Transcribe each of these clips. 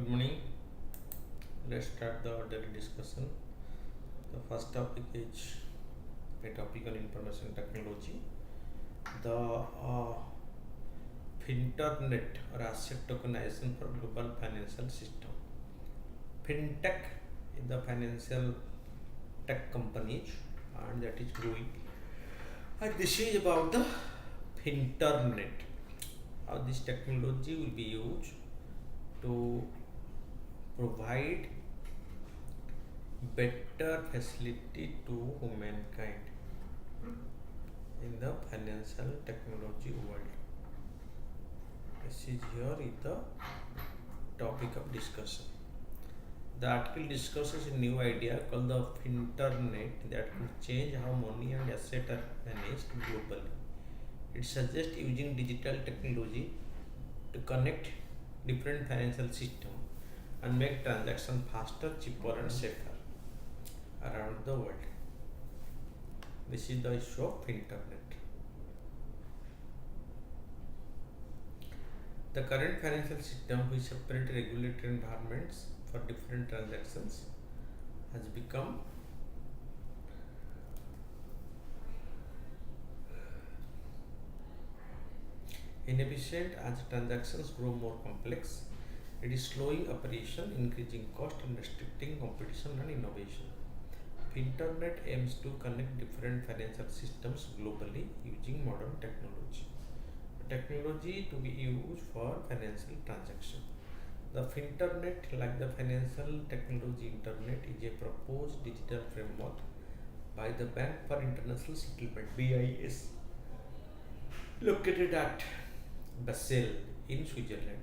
Good morning. Let's start the daily discussion. The first topic is a topic on information technology. The Finternet or asset tokenization for global financial system. Fintech is the financial tech companies and that is growing. And this is about the Finternet. How this technology will be used to provide better facility to humankind in the financial technology world. This is here is the topic of discussion. The article discusses a new idea called the Finternet that could change how money and assets are managed globally. It suggests using digital technology to connect different financial systems and make transactions faster, cheaper, and safer around the world. This is the issue of internet. The current financial system, which separate regulatory environments for different transactions, has become inefficient as transactions grow more complex. It is slowing operation, increasing cost, and restricting competition and innovation. Internet aims to connect different financial systems globally using modern technology. Technology to be used for financial transaction. The Finternet, like the Financial Technology Internet, is a proposed digital framework by the Bank for International Settlement (BIS), located at Basel in Switzerland.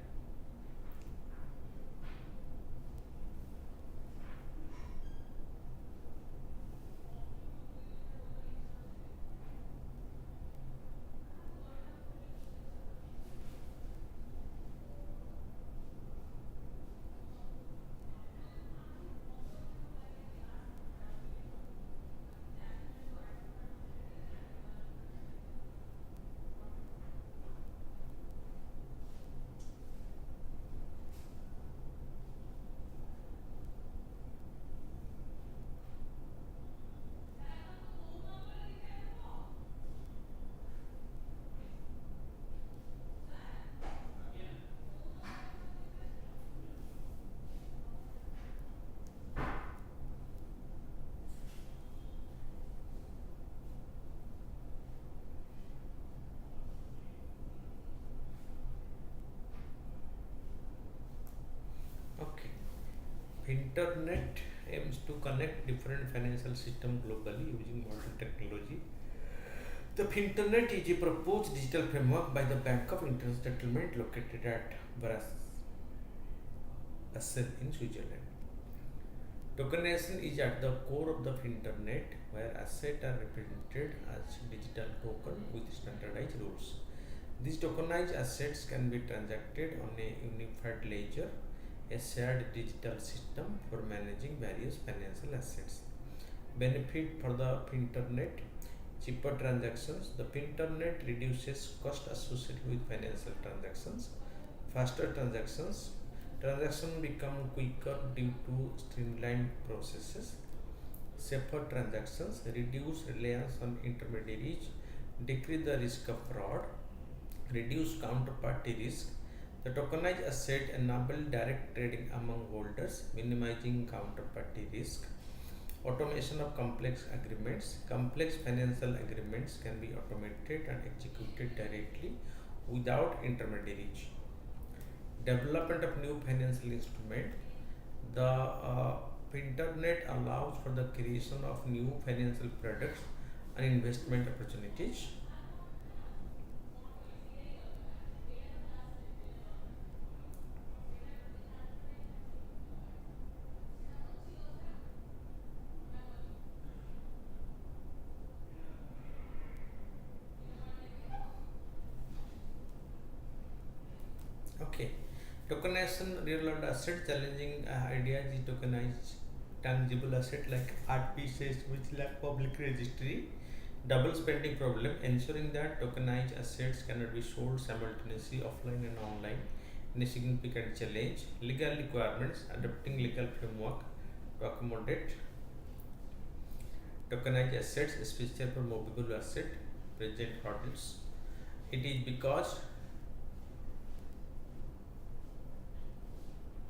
Okay. Internet aims to connect different financial systems globally using modern technology. The Internet is a proposed digital framework by the Bank of International Settlement located at Basel in Switzerland. Tokenization is at the core of the Internet, where assets are represented as digital token with standardized rules. These tokenized assets can be transacted on a unified ledger, a shared digital system for managing various financial assets. Benefit for the Internet: cheaper transactions. The Internet reduces cost associated with financial transactions. Faster transactions. Transactions become quicker due to streamlined processes. Safer transactions. Reduce reliance on intermediaries. Decrease the risk of fraud. Reduce counterparty risk. The tokenized asset enable direct trading among holders, minimizing counterparty risk. Automation of complex agreements. Complex financial agreements can be automated and executed directly without intermediaries. Development of new financial instrument. The Internet allows for the creation of new financial products and investment opportunities. Okay. Tokenization real world asset challenging ideas is tokenized tangible asset like art pieces which lack public registry. Double spending problem, ensuring that tokenized assets cannot be sold simultaneously offline and online. in a significant challenge. Legal requirements, adopting legal framework to accommodate tokenized assets, especially for movable asset, present hurdles. It is because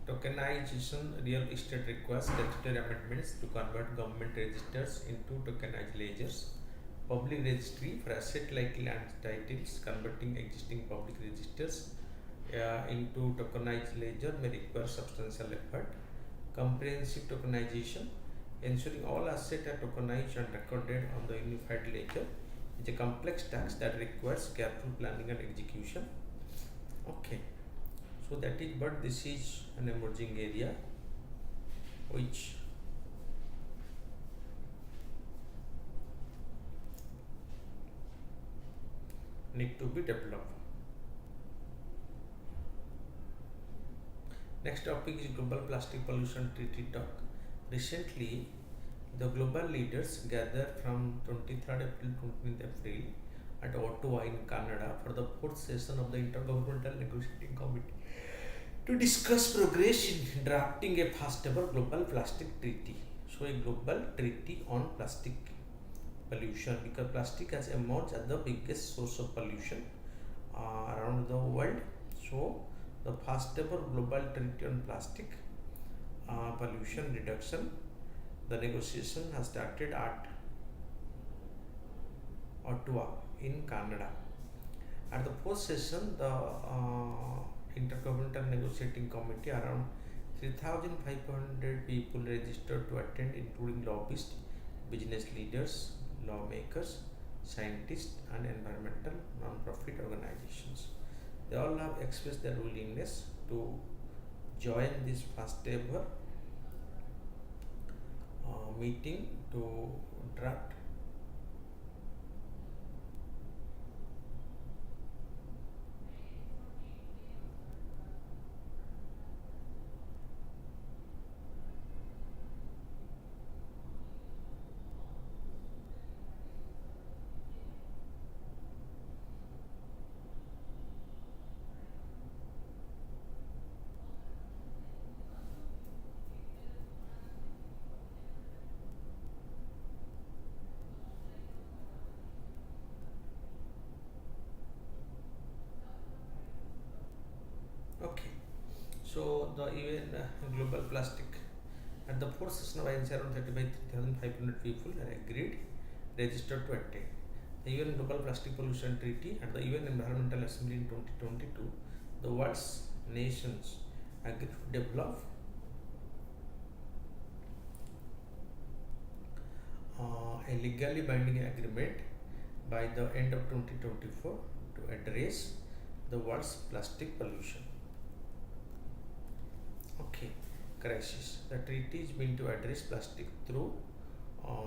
tokenization real estate requires statutory amendments to convert government registers into tokenized ledgers. Public registry for asset like land titles, converting existing public registers into tokenized ledger may require substantial effort. Comprehensive tokenization, ensuring all assets are tokenized and recorded on the unified ledger, is a complex task that requires careful planning and execution. Okay, so that is, but this is an emerging area which need to be developed. Next topic is Global Plastic Pollution Treaty talk. Recently, the global leaders gathered from 23rd April to 20th April at Ottawa in Canada for the fourth session of the Intergovernmental Negotiating Committee to discuss progress in drafting a first ever global plastic treaty. So, a global treaty on plastic pollution, because plastic has emerged as the biggest source of pollution around the world. So, the first ever global treaty on plastic pollution reduction, the negotiation has started at Ottawa in Canada. At the first session, the Intergovernmental Negotiating Committee, around 3,500 people registered to attend, including lobbyists, business leaders, lawmakers, scientists, and environmental non-profit organizations. They all have expressed their willingness to join this first ever meeting to draft Okay, so the UN global plastic at the fourth session of INC, around 35,500 people are agreed registered to attend. The UN Global Plastic Pollution Treaty at the UN Environmental Assembly in 2022, the world's nations agreed to develop a legally binding agreement by the end of 2024 to address the world's plastic pollution. Okay, crisis. The treaty is meant to address plastic through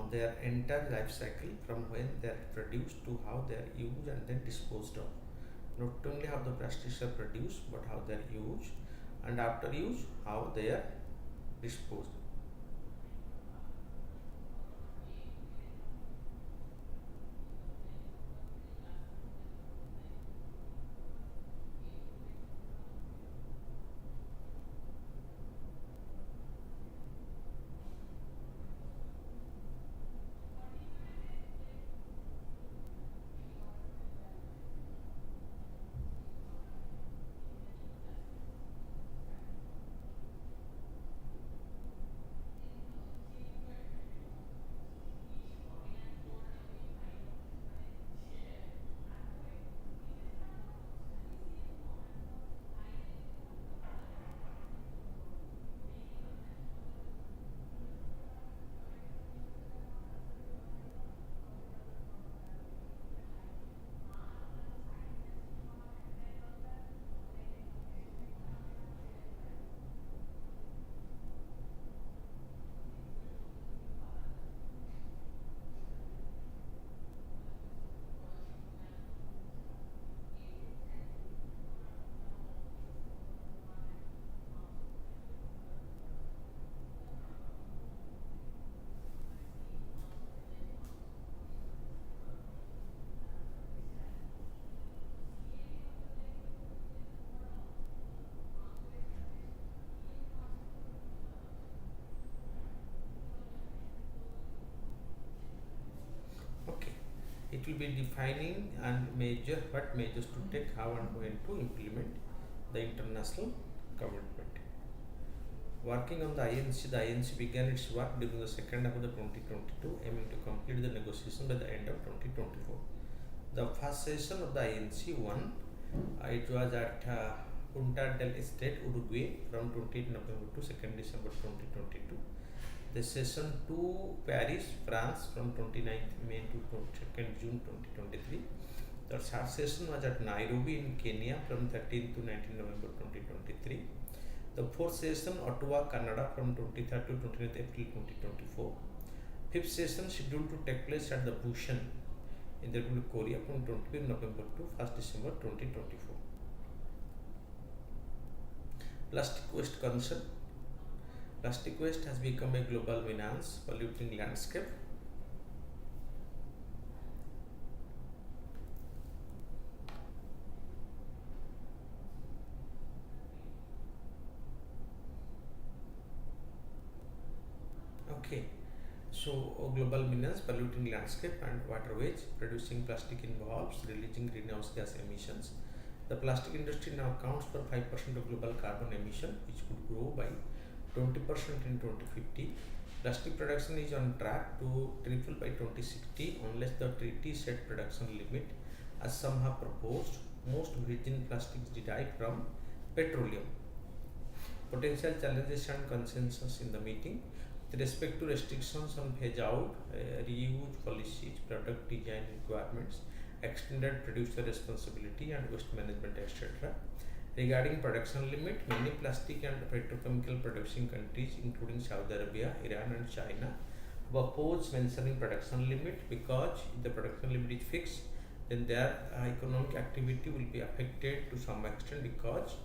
their entire life cycle, from when they are produced to how they are used and then disposed of. Not only how the plastics are produced, but how they are used, and after use, how they are disposed. it will be defining and what measures to take, how and when to implement the international commitment. Working on the INC began its work during the second half of the 2022, aiming to complete the negotiation by the end of 2024. The first session of the INC 1, it was at Punta del Este, Uruguay, from 28 November to 2nd December 2022. The session 2, Paris, France, from 29th May to 2nd June 2023. The third session was at Nairobi in Kenya from 13th to 19th November 2023. The fourth session, Ottawa, Canada, from 23rd to 29th April 2024. Fifth session scheduled to take place at the Busan in the Republic of Korea from 20th November to 1st December 2024. Plastic waste concern. Plastic waste has become a global menace, polluting landscape. Okay, so global menace, polluting landscape and waterways. Producing plastic involves releasing greenhouse gas emissions. The plastic industry now accounts for 5% of global carbon emission, which could grow by 20% in 2050. Plastic production is on track to triple by 2060 unless the treaty set production limit, as some have proposed. Most virgin plastics derived from petroleum. Potential challenges and consensus in the meeting. With respect to restrictions on phase out, reuse policies, product design requirements, extended producer responsibility and waste management, etc. Regarding production limit, many plastic and petrochemical producing countries including Saudi Arabia, Iran and China have opposed mentioning production limit, because if the production limit is fixed, then their economic activity will be affected to some extent, because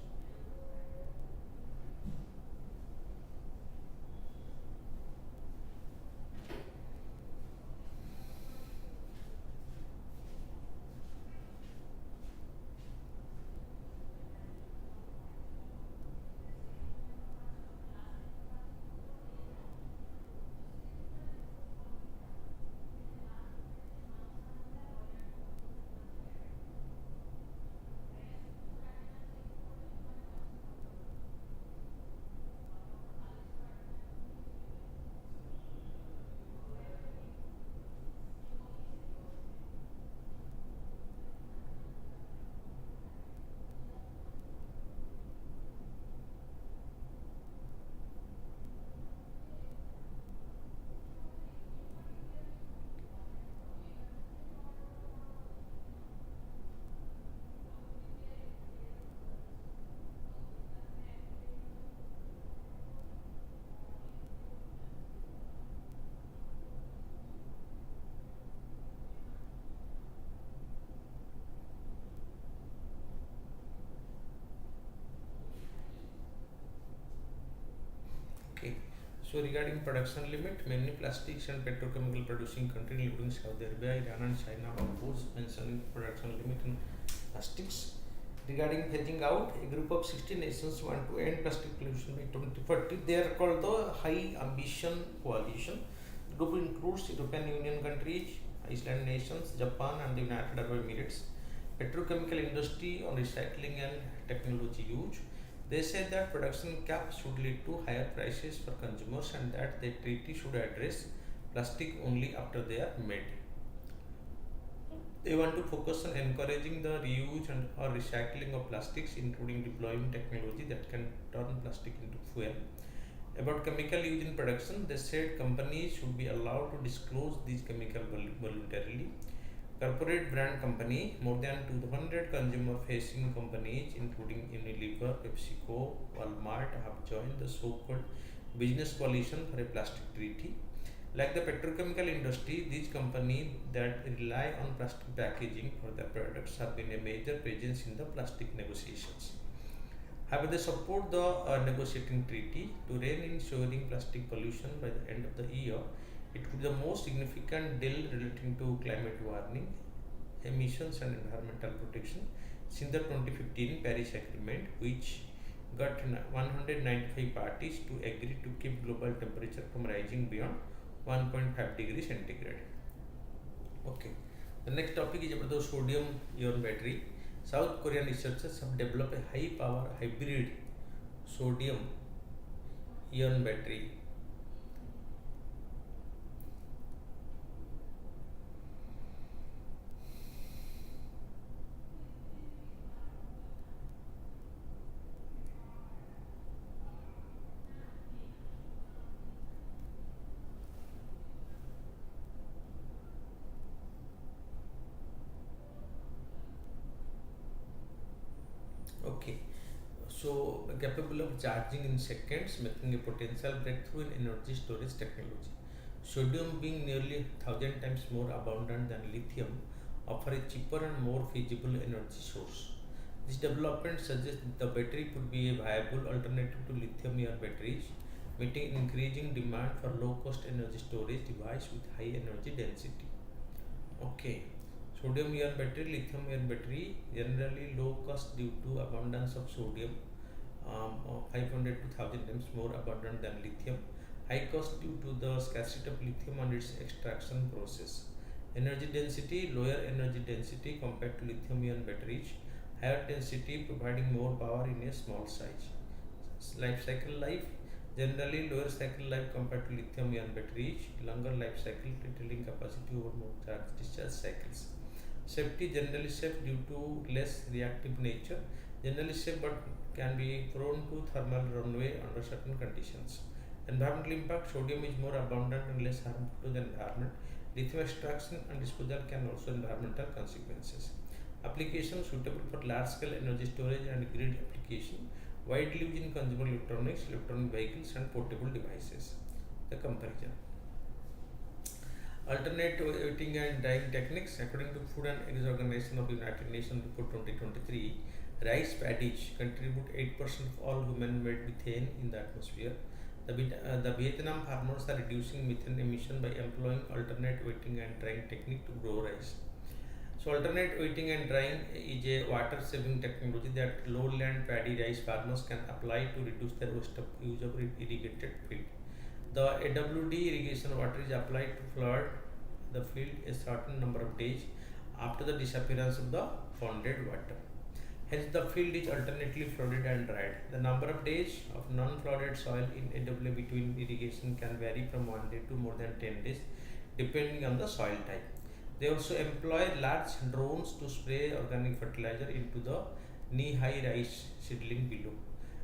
okay. So regarding production limit, many plastics and petrochemical producing countries including Saudi Arabia, Iran and China have opposed mentioning production limit in plastics. Regarding phasing out, a group of 60 nations want to end plastic pollution by 2040. They are called the High Ambition Coalition. The group includes European Union countries, Island nations, Japan and the United Arab Emirates. Petrochemical industry on recycling and technology use. They say that production cap should lead to higher prices for consumers and that the treaty should address plastic only after they are made. They want to focus on encouraging the reuse and or recycling of plastics, including deploying technology that can turn plastic into fuel. About chemical use in production, they said companies should be allowed to disclose these chemicals voluntarily. Corporate brand company, more than 200 consumer-facing companies, including Unilever, PepsiCo, Walmart, have joined the so-called Business Coalition for a Plastic Treaty. Like the petrochemical industry, these companies that rely on plastic packaging for their products have been a major presence in the plastic negotiations. However, they support the negotiating treaty to rein in soaring plastic pollution by the end of the year. It could be the most significant deal relating to climate warming, emissions and environmental protection since the 2015 Paris Agreement, which got 195 parties to agree to keep global temperature from rising beyond 1.5 degrees centigrade. Okay. The next topic is about the sodium ion battery. South Korean researchers have developed a high power hybrid sodium ion battery. Okay, so capable of charging in seconds, making a potential breakthrough in energy storage technology. Sodium, being nearly 1,000 times more abundant than lithium, offer a cheaper and more feasible energy source. This development suggests the battery could be a viable alternative to lithium-ion batteries, meeting increasing demand for low-cost energy storage device with high energy density. Okay, sodium ion battery, lithium ion battery, generally low cost due to abundance of sodium, 500 to 1000 times more abundant than lithium. High cost due to the scarcity of lithium and its extraction process. Energy density, lower energy density compared to lithium ion batteries. Higher density providing more power in a small size. Life cycle life, generally lower cycle life compared to lithium ion batteries, longer life cycle, retailing capacity over more charge discharge cycles. Safety, generally safe due to less reactive nature, generally safe but can be prone to thermal runaway under certain conditions. Environmental impact, sodium is more abundant and less harmful to the environment. Lithium extraction and disposal can also environmental consequences. Application suitable for large scale energy storage and grid application, widely used in consumer electronics, electronic vehicles and portable devices. The comparison. Alternate wetting and drying techniques. According to Food and Agriculture Organization of the United Nations report 2023, rice paddies contribute 8% of all human-made methane in the atmosphere. The Vietnam farmers are reducing methane emission by employing alternate wetting and drying technique to grow rice. So alternate wetting and drying is a water-saving technology that lowland paddy rice farmers can apply to reduce their use of irrigated field. The AWD irrigation water is applied to flood the field a certain number of days after the disappearance of the ponded water. Hence, the field is alternately flooded and dried. The number of days of non-flooded soil in AWD between irrigation can vary from 1 day to more than 10 days depending on the soil type. They also employ large drones to spray organic fertilizer into the knee-high rice seedling below.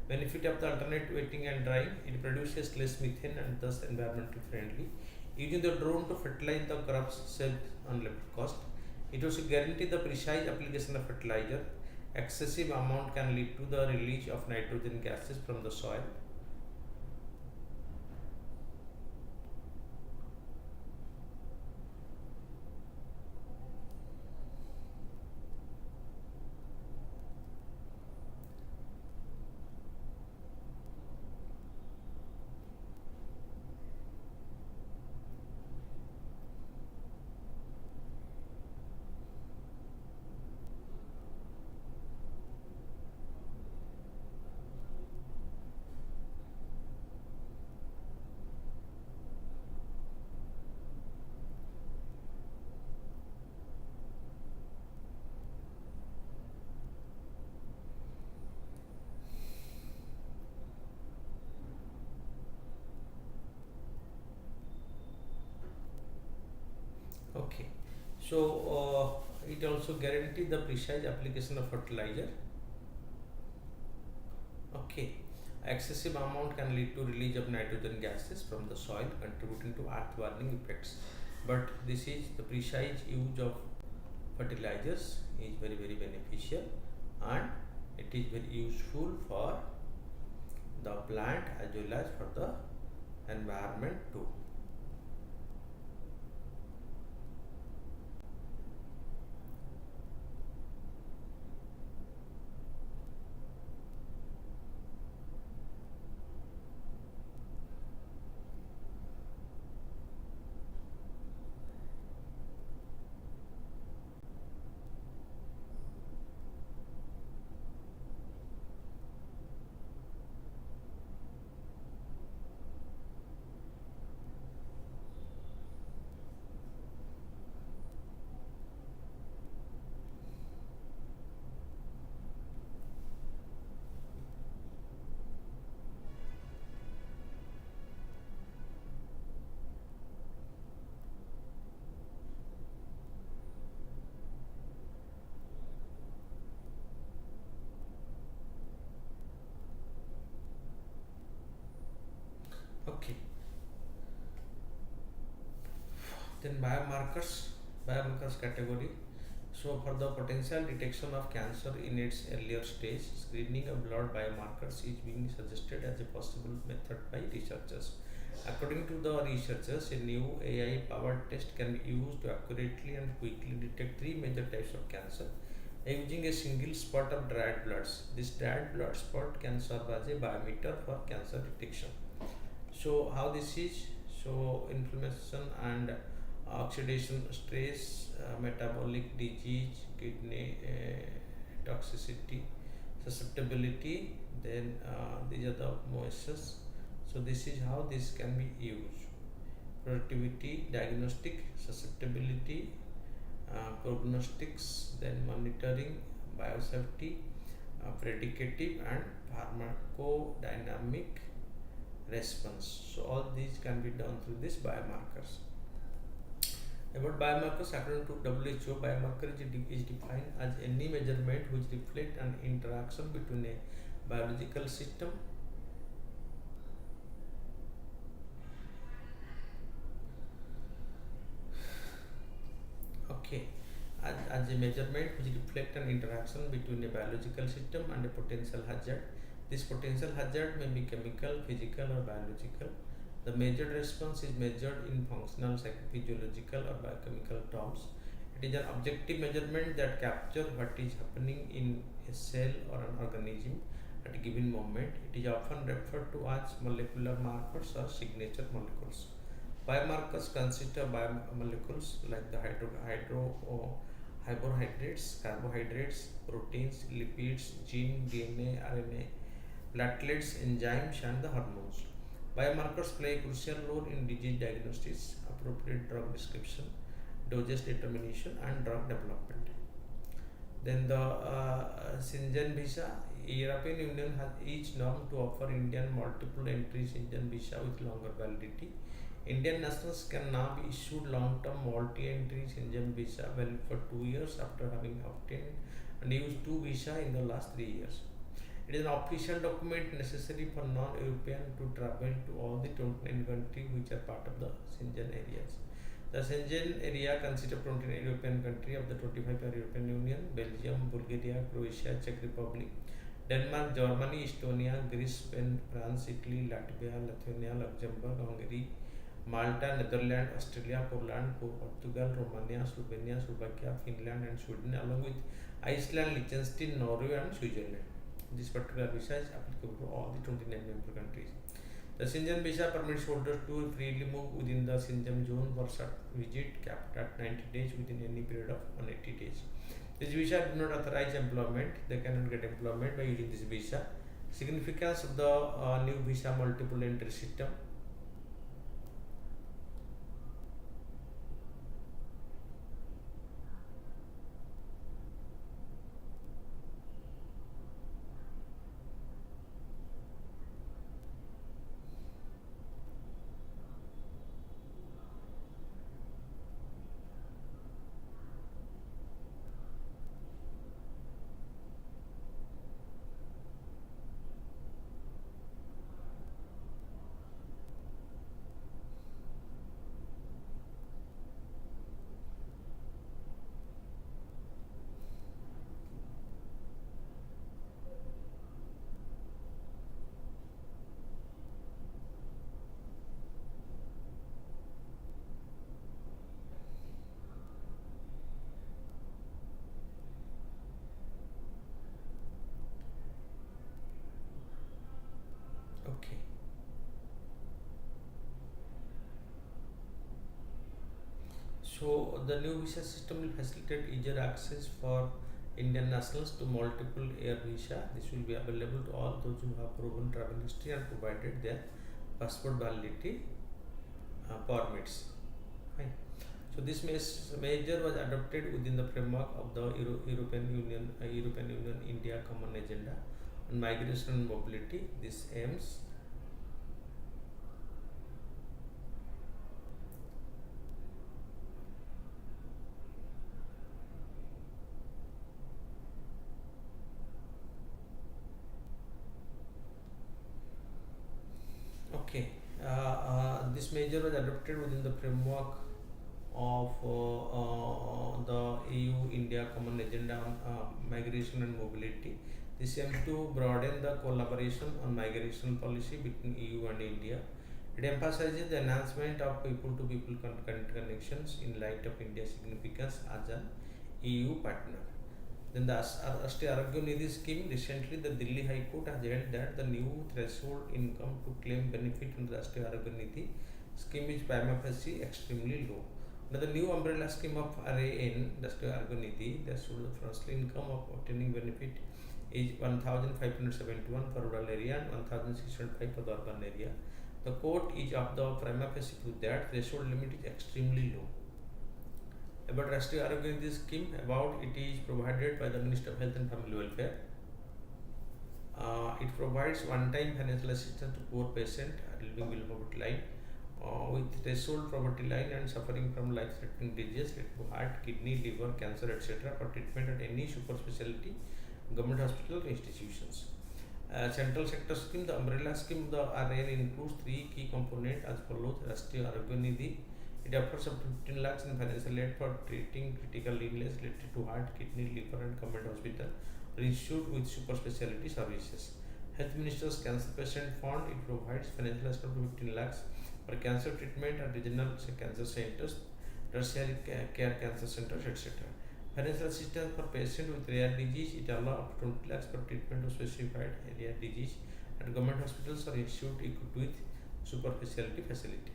Benefit of the alternate wetting and drying, it produces less methane and thus environmentally friendly. Using the drone to fertilize the crops saves on labor cost. It also guarantees the precise application of fertilizer. Excessive amount can lead to the release of nitrogen gases from the soil. Okay, so it also guarantees the precise application of fertilizer. Okay, excessive amount can lead to release of nitrogen gases from the soil, contributing to earth warming effects. But this is the precise use of fertilizers is very beneficial, and it is very useful for the plant as well as for the environment too. Okay. Then biomarkers category. So for the potential detection of cancer in its earlier stage, screening of blood biomarkers is being suggested as a possible method by researchers. According to the researchers, a new AI-powered test can be used to accurately and quickly detect three major types of cancer using a single spot of dried bloods. This dried blood spot can serve as a biometer for cancer detection. So how this is? So inflammation and oxidation stress, metabolic disease, kidney toxicity, susceptibility. Then these are the moises. So this is how this can be used. Productivity, diagnostic, susceptibility, prognostics, then monitoring, biosafety, predicative and pharmacodynamic response. So all these can be done through these biomarkers. About biomarkers, according to WHO, biomarker is defined as any measurement which reflect an interaction between a biological system okay as a measurement which reflect an interaction between a biological system and a potential hazard. This potential hazard may be chemical, physical or biological. The measured response is measured in functional, psychophysiological or biochemical terms. It is an objective measurement that captures what is happening in a cell or an organism at a given moment. It is often referred to as molecular markers or signature molecules. Biomarkers consist of biomolecules like the carbohydrates, proteins, lipids, gene, DNA, RNA, platelets, enzymes, and the hormones. Biomarkers play a crucial role in disease diagnosis, appropriate drug description, dosage determination, and drug development. Then the Schengen visa, European Union has each norm to offer Indian multiple entry Schengen visa with longer validity. Indian nationals can now be issued long-term multi-entry Schengen visa valid for 2 years after having obtained and used two visa in the last 3 years. It is an official document necessary for non-European to travel to all the 29 countries which are part of the Schengen areas. The Schengen area consists of 29 European countries of the 25 European Union: Belgium, Bulgaria, Croatia, Czech Republic, Denmark, Germany, Estonia, Greece, Spain, France, Italy, Latvia, Lithuania, Luxembourg, Hungary, Malta, Netherlands, Australia, Poland, Portugal, Romania, Slovenia, Slovakia, Finland, and Sweden, along with Iceland, Liechtenstein, Norway, and Switzerland. This particular visa is applicable to all the 29 member countries. The Schengen visa permits holders to freely move within the Schengen zone for short visit capped at 90 days within any period of 180 days. This visa do not authorize employment. They cannot get employment by using this visa. Significance of the new visa multiple entry system. Okay. So the new visa system will facilitate easier access for Indian nationals to multiple air visa. This will be available to all those who have proven travel history and provided their passport validity permits. Fine. So this measure was adopted within the framework of the European Union India Common Agenda on Migration and Mobility. This aims okay. This measure was adopted within the framework of the EU-India Common Agenda on Migration and Mobility. This aims to broaden the collaboration on migration policy between EU and India. It emphasizes the enhancement of people-to-people connections in light of India's significance as an EU partner. Then the Rashtriya Arogya Nidhi scheme, recently the Delhi High Court has held that the new threshold income to claim benefit under the Rashtriya Arogya Nidhi scheme is prima facie extremely low. Under the new umbrella scheme of RAN, Rashtriya Arogya Nidhi, the first income of obtaining benefit is 1,571 for rural area and 1,605 for the urban area. The court is of the prima facie view that threshold limit is extremely low. About Rashtriya Arogya Nidhi scheme, about it is provided by the Minister of Health and Family Welfare. It provides one-time financial assistance to poor patient living below poverty line with threshold poverty line and suffering from life-threatening disease related to heart, kidney, liver, cancer, etc. for treatment at any super specialty government hospital or institutions. Central sector scheme, the umbrella scheme, the RAN includes three key components as follows. Rashtriya Arogya Nidhi, it offers up to 15 lakhs in financial aid for treating critical illness related to heart, kidney, liver and government hospital or institute with super specialty services. Health Minister's Cancer Patient Fund, it provides financial assistance to 15 lakhs for cancer treatment at regional cancer centers, tertiary care cancer centers, etc. Financial assistance for patients with rare disease, it allows up to 20 lakhs for treatment of specified rare disease at government hospitals or institute equipped with super specialty facility.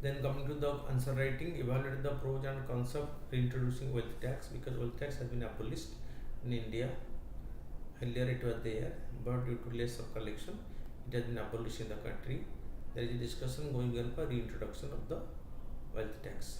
Then coming to the answer writing, evaluate the pros and cons of reintroducing wealth tax, because wealth tax has been abolished in India. Earlier it was there, but due to less of collection, it has been abolished in the country. There is a discussion going on for reintroduction of the wealth tax.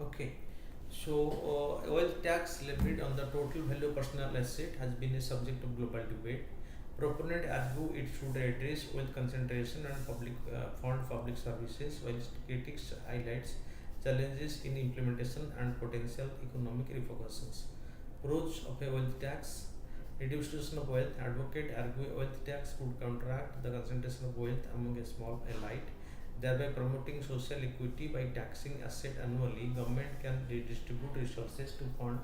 Okay, so wealth tax levied on the total value of personal asset has been a subject of global debate. Proponents argue it should address wealth concentration and public fund public services, while critics highlights challenges in implementation and potential economic repercussions. Pros of a wealth tax: redistribution of wealth. Advocate argue a wealth tax would counteract the concentration of wealth among a small elite, thereby promoting social equity. By taxing asset annually, government can redistribute resources to fund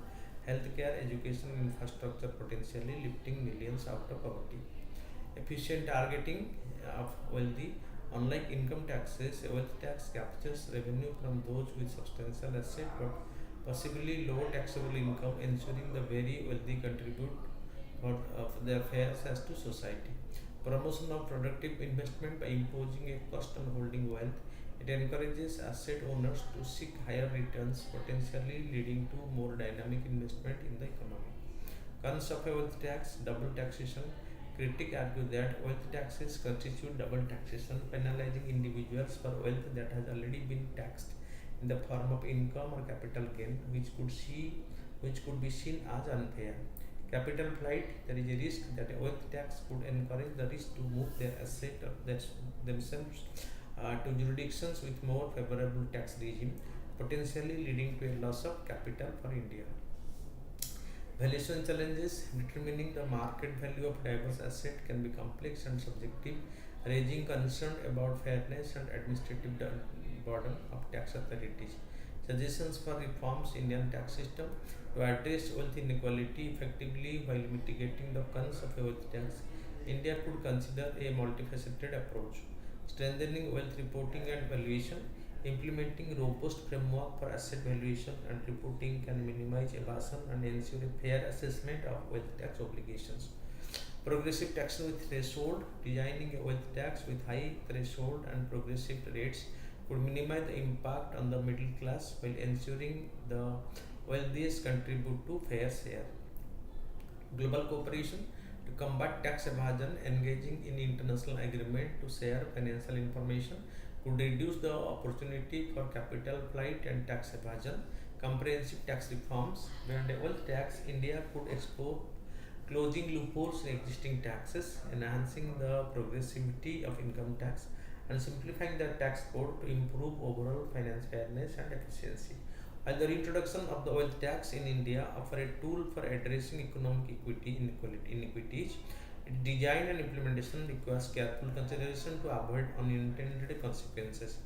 healthcare, education, and infrastructure, potentially lifting millions out of poverty. Efficient targeting of wealthy. Unlike income taxes, a wealth tax captures revenue from those with substantial asset but possibly low taxable income, ensuring the very wealthy contribute for their fair share to society. Promotion of productive investment. By imposing a cost on holding wealth, it encourages asset owners to seek higher returns, potentially leading to more dynamic investment in the economy. Cons of a wealth tax: double taxation. Critics argue that wealth taxes constitute double taxation, penalizing individuals for wealth that has already been taxed in the form of income or capital gain, which could be seen as unfair. Capital flight: there is a risk that a wealth tax could encourage the rich to move their asset themselves to jurisdictions with more favorable tax regime, potentially leading to a loss of capital for India. Valuation challenges: determining the market value of diverse asset can be complex and subjective, raising concern about fairness and administrative burden of tax authorities. Suggestions for reforms: Indian tax system to address wealth inequality effectively while mitigating the cons of a wealth tax. India could consider a multifaceted approach: strengthening wealth reporting and valuation, Implementing robust framework for asset valuation and reporting can minimize evasion and ensure a fair assessment of wealth tax obligations. Progressive tax with threshold. Designing a wealth tax with high threshold and progressive rates could minimize the impact on the middle class while ensuring the wealthiest contribute to fair share. Global cooperation to combat tax evasion. Engaging in international agreement to share financial information could reduce the opportunity for capital flight and tax evasion. Comprehensive tax reforms. Beyond a wealth tax, India could explore closing loopholes in existing taxes, enhancing the progressivity of income tax, and simplifying the tax code to improve overall finance fairness and efficiency. While the reintroduction of the wealth tax in India offer a tool for addressing economic equity inequities, its design and implementation requires careful consideration to avoid unintended consequences.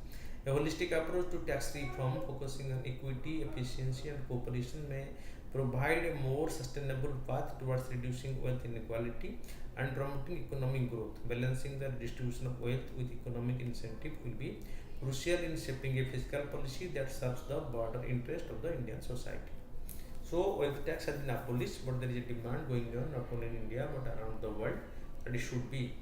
A holistic approach to tax reform focusing on equity, efficiency, and cooperation may provide a more sustainable path towards reducing wealth inequality and promoting economic growth. Balancing the distribution of wealth with economic incentive will be crucial in shaping a fiscal policy that serves the broader interest of the Indian society. So, wealth tax has been abolished, but there is a demand going on not only in India but around the world that it should be.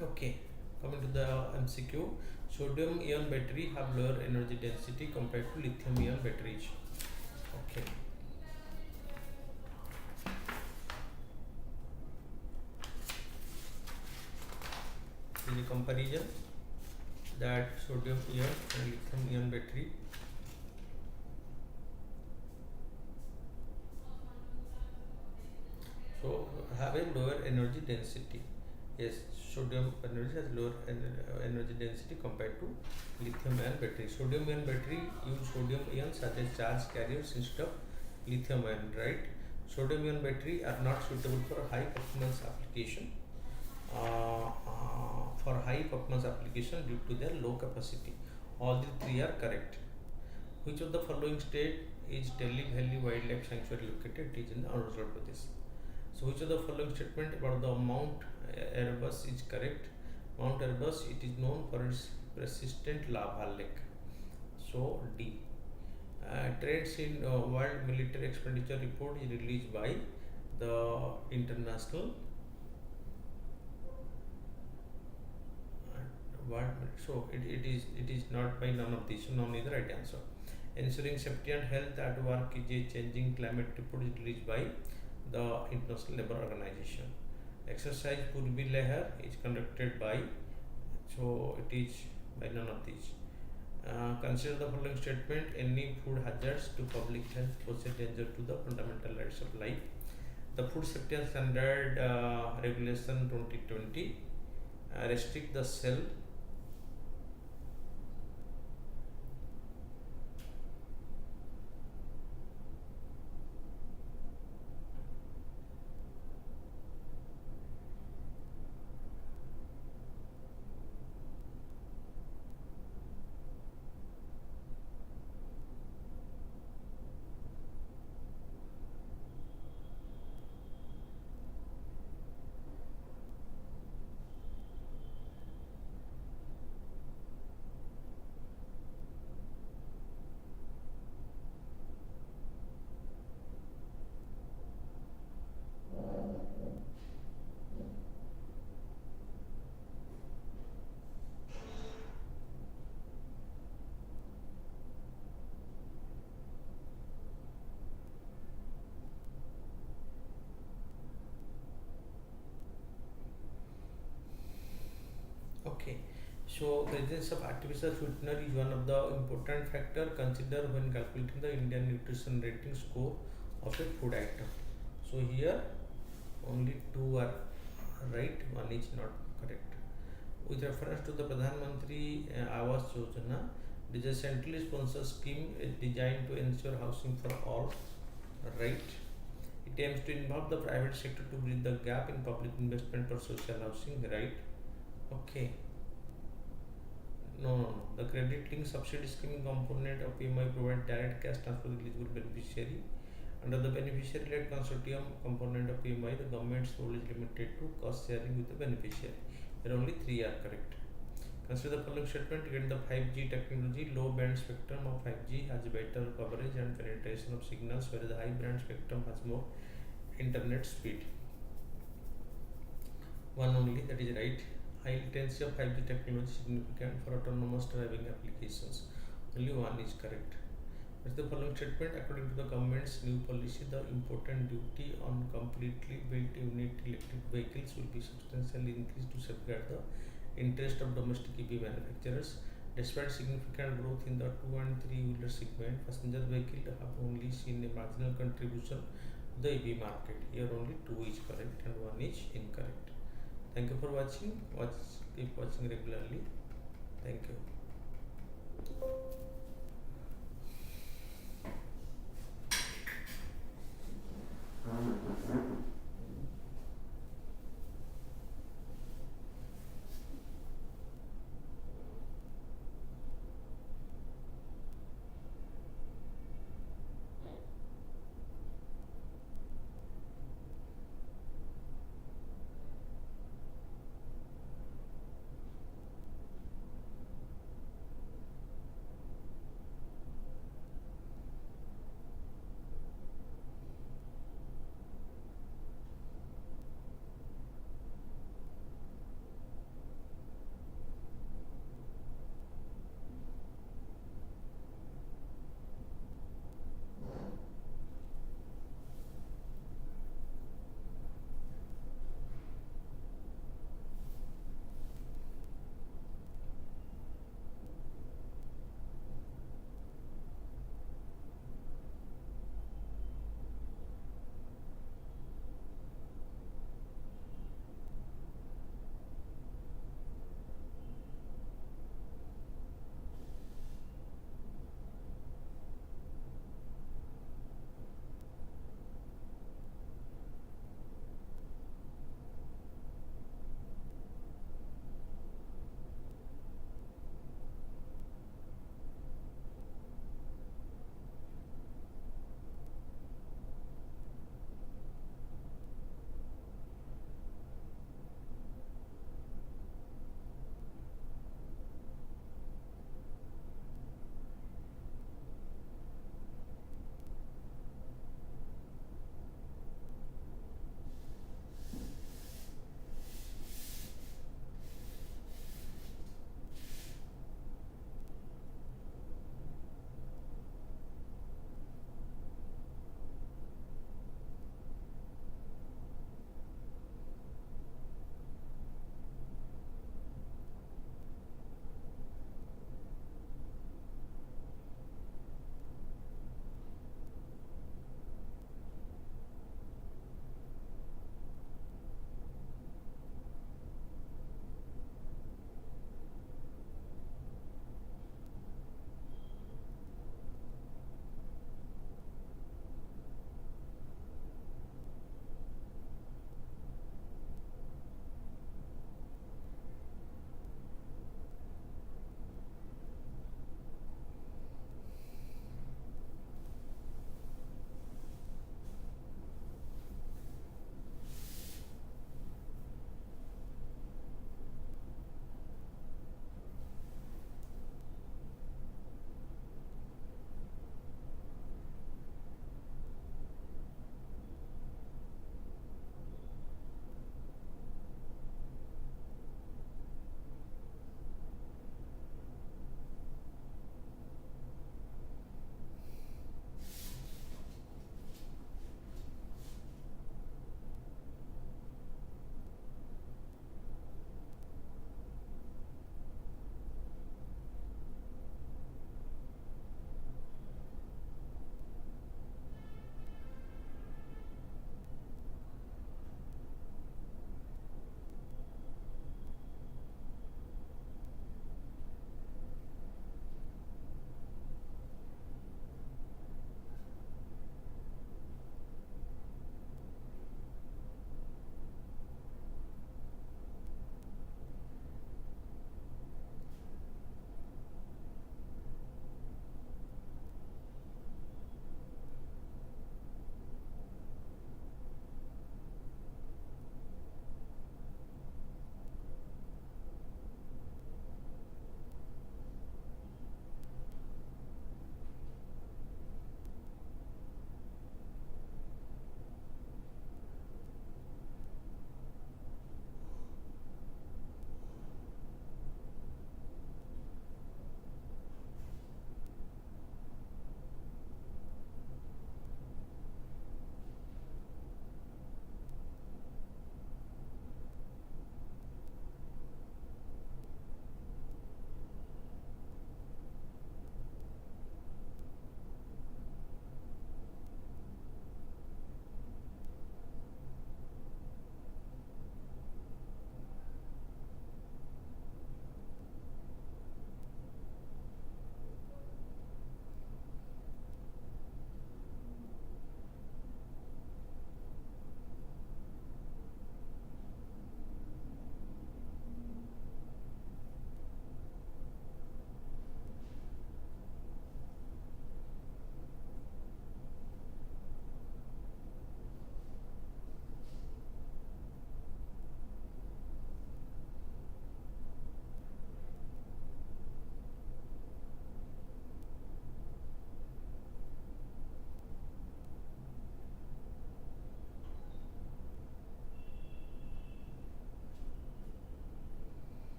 Okay, coming to the MCQ, sodium ion battery have lower energy density compared to lithium ion batteries. Okay, this is a comparison. that sodium ion and lithium ion battery so have a lower energy density. Yes, sodium energy has lower energy density compared to lithium ion battery. Sodium ion battery use sodium ions as a charge carriers instead of lithium ion, right? Sodium ion battery are not suitable for high performance application. For high performance application due to their low capacity. All the three are correct. Which of the following state is Delhi Valley Wildlife Sanctuary located? It is in Arunachal Pradesh. So which of the following statement about the Mount Erebus is correct? Mount Erebus, it is known for its persistent lava lake. So D. Trends in World Military Expenditure Report is released by the International so it is not by none of these, so none is the right answer. Ensuring safety and health at work is a changing climate report is released by the International Labour Organization. Exercise Purbi Lehar is conducted by, so it is by none of these. Consider the following statement: any food hazards to public health pose a danger to the fundamental rights of life. The Food Safety and Standard Regulation 2020 restrict the sale Okay, so presence of artificial sweetener is one of the important factor considered when calculating the Indian nutrition rating score of a food item. So here only two are right, one is not correct. With reference to the Pradhan Mantri Awas Yojana, it is a centrally sponsored scheme designed to ensure housing for all, right? It aims to involve the private sector to bridge the gap in public investment for social housing, right? Okay. No. The credit link subsidy scheme component of PMI provide direct cash transfer to eligible beneficiary. Under the beneficiary-led consortium component of PMI, the government's role is limited to cost sharing with the beneficiary. There only three are correct. Consider the following statement: given the 5G technology, low band spectrum of 5G has better coverage and penetration of signals, whereas the high band spectrum has more internet speed. One only, that is right. High latency of 5G technology is significant for autonomous driving applications. Only one is correct. What's the following statement? According to the government's new policy, the important duty on completely built unit electric vehicles will be substantially increased to safeguard the interest of domestic EV manufacturers. Despite significant growth in the 2 and 3 wheeler segment, passenger vehicles have only seen a marginal contribution to the EV market. Here only 2 is correct and 1 is incorrect. Thank you for watching. Keep watching regularly. Thank you.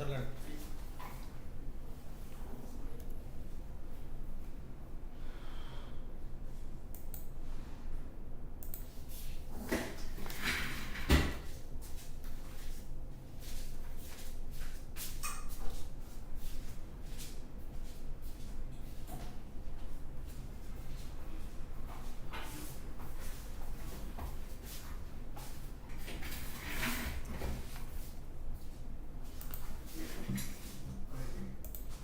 Switzerland